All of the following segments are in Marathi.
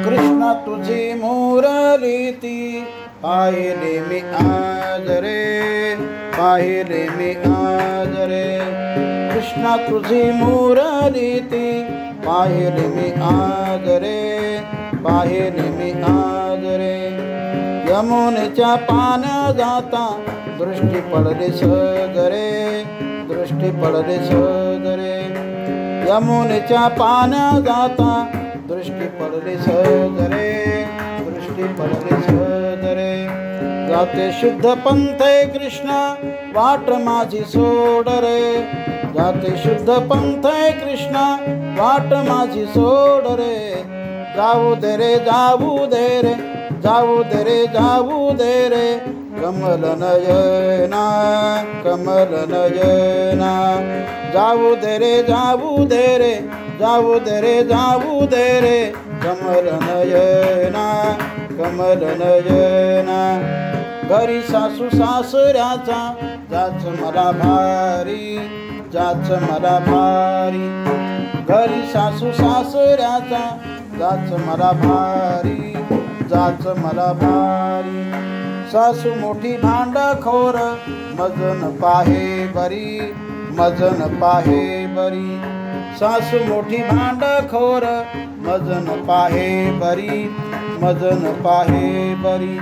कृष्णा तुझी मुरली ती पाहिले मी आज रे, पाहिले मी आज रे. कृष्णा तुझी मुरली ती पाहिले मी आज रे, पाहिले मी आज रे. यमुनेच्या पाण्या जाता दृष्टी पडली सदरे, दृष्टी पडली सदरे. यमुनेच्या पाण्या जाता दृष्टी पडली सदरे, दृष्टी पडली सदरे. जाते शुद्ध पंथे कृष्णा वाट माझी सोड रे, जाते शुद्ध पंथे कृष्णा वाट माझी सोड रे. जाऊ दे रे, जाऊ दे रे, जाऊ दे रे, जाऊ दे रे. कमल नयना, कमल नयना. जाऊ दे रे, जाऊ दे रे, जाऊ दे रे, जाऊ दे रे. कमल नयना, कमल नयना. घरी सासू सासऱ्याचा जाच मला भारी, जाच मला भारी. घरी सासू सासऱ्याचा जाच मला भारी, जाच मला भारी. सासू मोठी भांडखोर मजन पाहे बरी, मजन पाहे बरी. सासू मोठी भांडखोर मजन पाहे बरी, मजन पाहे बरी.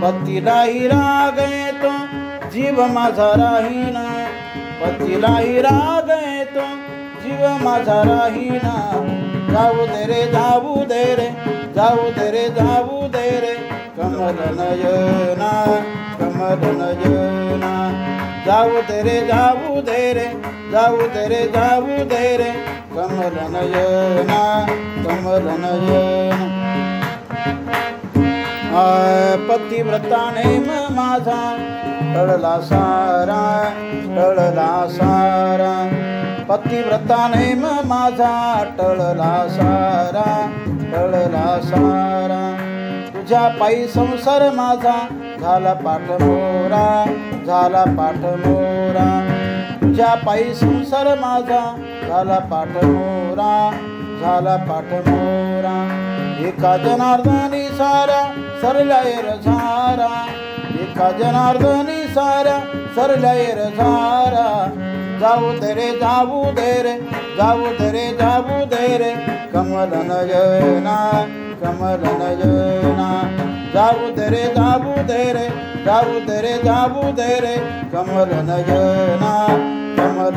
पतीलाही राग येतो जीव माझा राहीना, पतीलाही राग येतो जीव माझा राहीना. जाऊ दे रे, जाऊ दे रे, जाऊ दे रे, जाऊ दे रे. कमल नयना, कमल नयना. जाऊ दे रे, जाऊ दे रे, जाऊ दे रे, जाऊ दे रे. कमल नयना, कमल नयना. पतिव्रताने माझा टळला सारा, टळला सारा. पतिव्रताने माझा टळला सारा, टळला सारा. तुझ्या पायी संसार माझा झाला पाठमोरा, झाला पाठमोरा. तुझ्या पायी संसार माझा झाला पाठमोरा, झाला पाठमोरा. एका जनार्दनी सारा सरलायर झारा, एका जनार्दनी सारा सरलायर झारा. जाऊ दे रे, जाऊ दे रे, जाऊ दे रे, जाऊ दे रे. कमल नयना, कमल नयना. जाऊ दे रे, जाऊ दे रे, जाऊ दे रे, जाऊ दे रे. कमल नयना, कमल